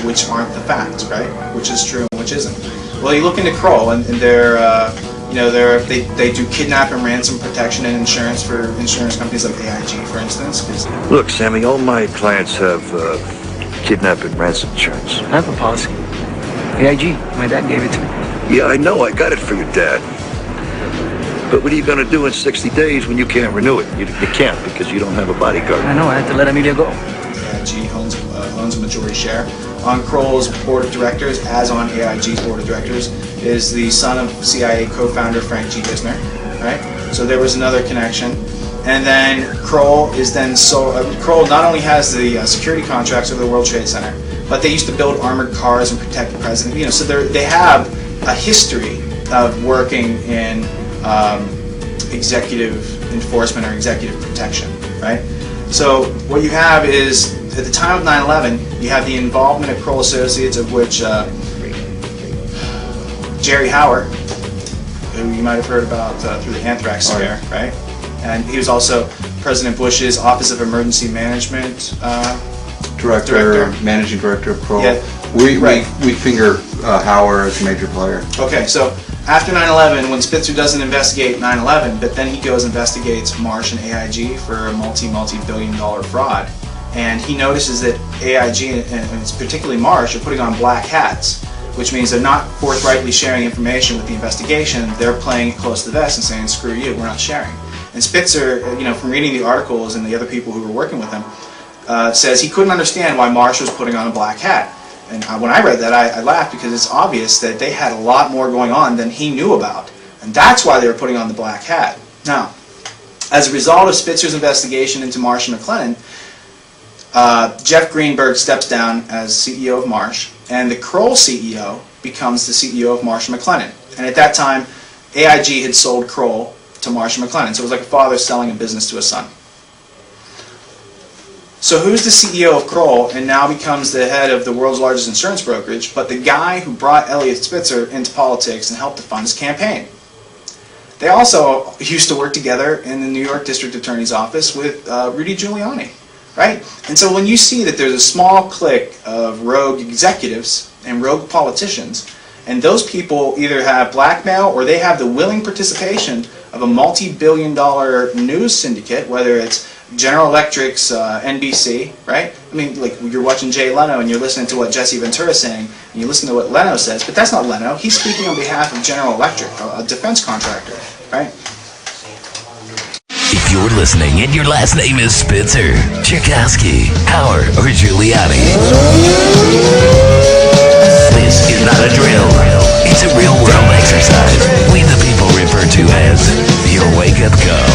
which aren't the facts, right? Which is true and which isn't. Well, you look into Kroll, and they're, they do kidnap and ransom protection and insurance for insurance companies like AIG, for instance. Look, Sammy, all my clients have kidnap and ransom insurance. I have a policy. AIG, my dad gave it to me. Yeah, I know, I got it for your dad. But what are you going to do in 60 days when you can't renew it? You can't because you don't have a bodyguard. I know, I had to let Amelia go. AIG owns a majority share. On Kroll's board of directors, as on AIG's board of directors, is the son of CIA co-founder Frank G. Wisner, right? So there was another connection. And then Kroll is then Kroll not only has the security contracts of the World Trade Center, but they used to build armored cars and protect the president. So they have a history of working in executive enforcement or executive protection, right? So what you have is, at the time of 9/11, you have the involvement of Kroll Associates, of which Jerry Howard, who you might have heard about through the anthrax scare, right? And he was also President Bush's Office of Emergency Management director, managing director of Kroll. Yeah. We finger Howard as a major player. Okay, so after 9/11, when Spitzer doesn't investigate 9/11, but then he goes and investigates Marsh and AIG for a multi-billion-dollar fraud, and he notices that AIG, and it's particularly Marsh, are putting on black hats, which means they're not forthrightly sharing information with the investigation. They're playing it close to the vest and saying, "Screw you, we're not sharing." And Spitzer, from reading the articles and the other people who were working with him, says he couldn't understand why Marsh was putting on a black hat. And when I read that, I laughed, because it's obvious that they had a lot more going on than he knew about. And that's why they were putting on the black hat. Now, as a result of Spitzer's investigation into Marsh and McLennan, Jeff Greenberg steps down as CEO of Marsh, and the Kroll CEO becomes the CEO of Marsh and McLennan. And at that time, AIG had sold Kroll to Marsh and McLennan. So it was like a father selling a business to a son. So who's the CEO of Kroll and now becomes the head of the world's largest insurance brokerage, but the guy who brought Elliot Spitzer into politics and helped to fund his campaign? They also used to work together in the New York District Attorney's Office with Rudy Giuliani, right? And so when you see that there's a small clique of rogue executives and rogue politicians, and those people either have blackmail or they have the willing participation of a multi-billion-dollar news syndicate, whether it's General Electric's NBC, right? I mean, like, you're watching Jay Leno and you're listening to what Jesse Ventura's saying, and you listen to what Leno says, but that's not Leno. He's speaking on behalf of General Electric, a defense contractor, right? If you're listening and your last name is Spitzer, Tchaikovsky, Howard, or Giuliani, this is not a drill. It's a real-world exercise we the people refer to as your wake-up call.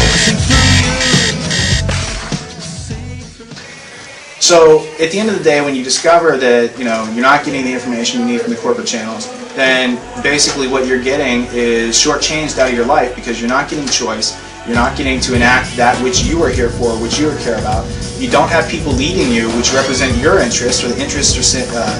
So at the end of the day, when you discover that you're not getting the information you need from the corporate channels, then basically what you're getting is shortchanged out of your life, because you're not getting choice. You're not getting to enact that which you are here for, which you care about. You don't have people leading you which represent your interests or the interests or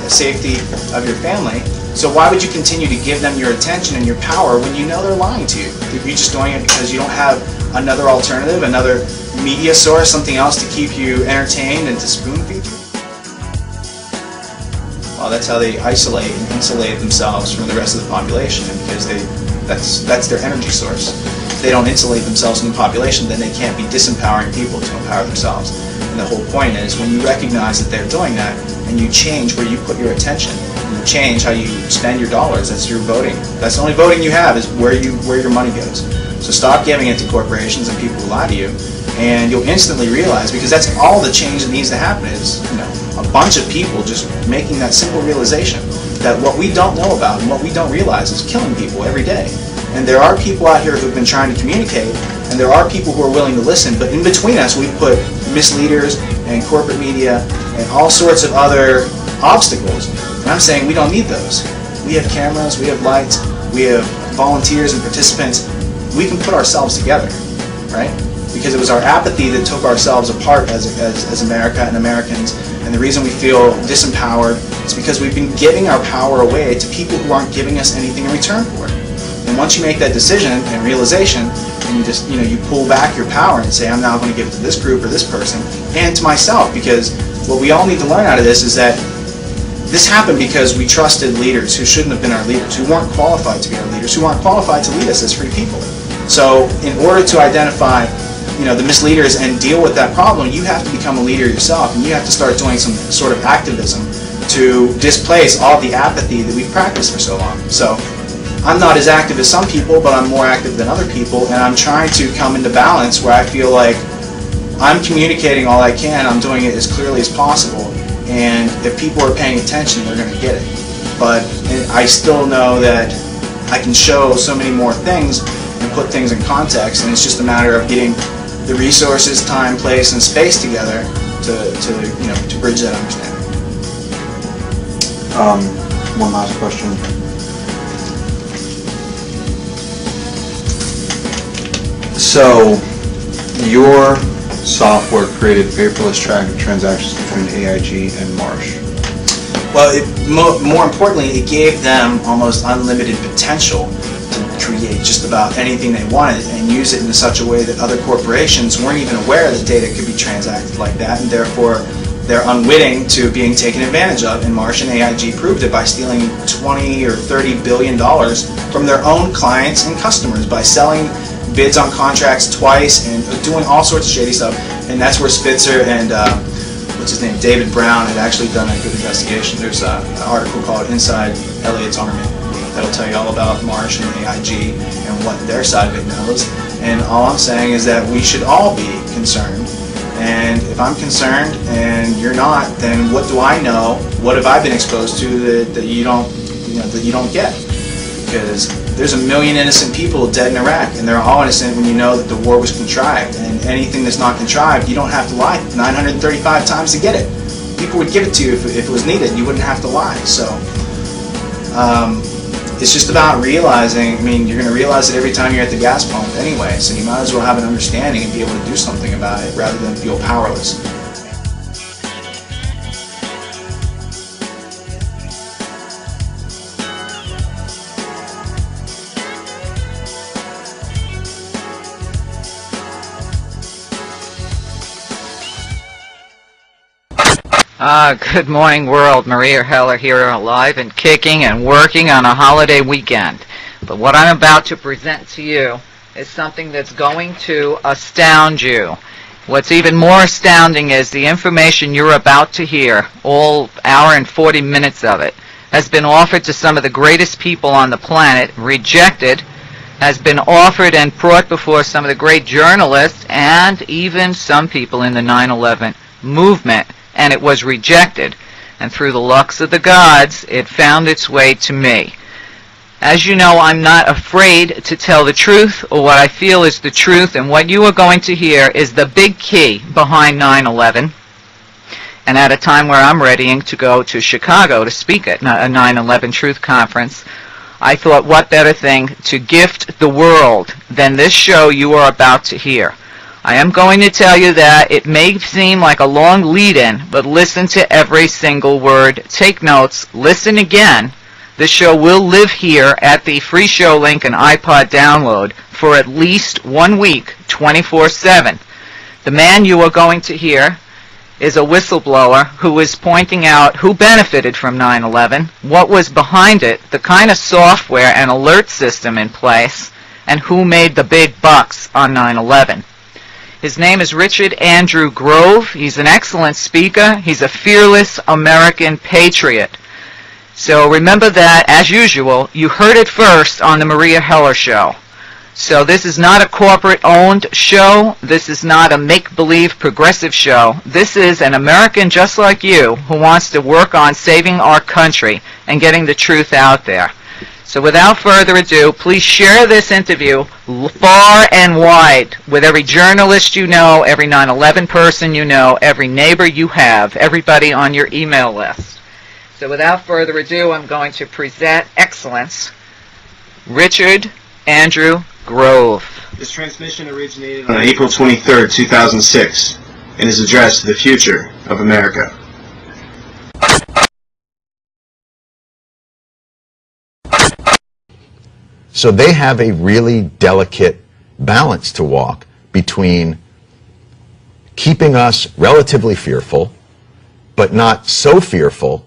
safety of your family. So why would you continue to give them your attention and your power when you know they're lying to you? If you're just doing it because you don't have another alternative, another media source, something else to keep you entertained and to spoon feed you? Well, that's how they isolate and insulate themselves from the rest of the population, because that's their energy source. If they don't insulate themselves from the population, then they can't be disempowering people to empower themselves. And the whole point is, when you recognize that they're doing that, and you change where you put your attention, and you change how you spend your dollars, that's your voting. That's the only voting you have, is where your money goes. So stop giving it to corporations and people who lie to you, and you'll instantly realize, because that's all the change that needs to happen, is a bunch of people just making that simple realization that what we don't know about and what we don't realize is killing people every day. And there are people out here who've been trying to communicate, and there are people who are willing to listen, but in between us we've put misleaders and corporate media and all sorts of other obstacles. And I'm saying we don't need those. We have cameras, we have lights, we have volunteers and participants. We can put ourselves together, right? Because it was our apathy that took ourselves apart as America and Americans, and the reason we feel disempowered is because we've been giving our power away to people who aren't giving us anything in return for it. And once you make that decision and realization, and you just you pull back your power and say, I'm now going to give it to this group or this person, and to myself, because what we all need to learn out of this is that this happened because we trusted leaders who shouldn't have been our leaders, who weren't qualified to be our leaders, who aren't qualified to lead us as free people. So in order to identify the misleaders and deal with that problem, you have to become a leader yourself, and you have to start doing some sort of activism to displace all the apathy that we've practiced for so long. So I'm not as active as some people, but I'm more active than other people, and I'm trying to come into balance where I feel like I'm communicating all I can, I'm doing it as clearly as possible, and if people are paying attention, they're going to get it. But I still know that I can show so many more things and put things in context, and it's just a matter of getting the resources, time, place, and space together to bridge that understanding. One last question. So, your software created paperless transactions between AIG and Marsh. Well, more importantly, it gave them almost unlimited potential to create just about anything they wanted and use it in such a way that other corporations weren't even aware that data could be transacted like that, and therefore they're unwitting to being taken advantage of. And Marsh and AIG proved it by stealing $20 or $30 billion from their own clients and customers by selling bids on contracts twice and doing all sorts of shady stuff. And that's where Spitzer and David Brown had actually done a good investigation. There's an article called Inside Elliot's Army that'll tell you all about Marsh and AIG and what their side of it knows. And all I'm saying is that we should all be concerned. And if I'm concerned and you're not, then what do I know? What have I been exposed to that you don't get? Because there's 1 million innocent people dead in Iraq, and they're all innocent when you know that the war was contrived. And anything that's not contrived, you don't have to lie 935 times to get it. People would give it to you if it was needed. You wouldn't have to lie. So it's just about realizing. I mean, you're going to realize it every time you're at the gas pump anyway. So you might as well have an understanding and be able to do something about it rather than feel powerless. Good morning, world. Maria Heller here, alive and kicking and working on a holiday weekend. But what I'm about to present to you is something that's going to astound you. What's even more astounding is the information you're about to hear, all hour and 40 minutes of it, has been offered to some of the greatest people on the planet, rejected, has been offered and brought before some of the great journalists and even some people in the 9/11 movement, and it was rejected. And through the lucks of the gods, it found its way to me. As you know, I'm not afraid to tell the truth or what I feel is the truth, and what you are going to hear is the big key behind 9/11. And at a time where I'm readying to go to Chicago to speak at a 9/11 Truth Conference, I thought what better thing to gift the world than this show you are about to hear. I am going to tell you that it may seem like a long lead-in, but listen to every single word. Take notes. Listen again. This show will live here at the free show link and iPod download for at least 1 week, 24/7. The man you are going to hear is a whistleblower who is pointing out who benefited from 9/11, what was behind it, the kind of software and alert system in place, and who made the big bucks on 9/11. His name is Richard Andrew Grove. He's an excellent speaker. He's a fearless American patriot. So remember that, as usual, you heard it first on the Maria Heller Show. So this is not a corporate-owned show. This is not a make-believe progressive show. This is an American just like you who wants to work on saving our country and getting the truth out there. So without further ado, please share this interview far and wide with every journalist you know, every 9/11 person you know, every neighbor you have, everybody on your email list. So without further ado, I'm going to present Excellence, Richard Andrew Grove. This transmission originated on April 23rd, 2006, and is addressed to the future of America. So they have a really delicate balance to walk between keeping us relatively fearful, but not so fearful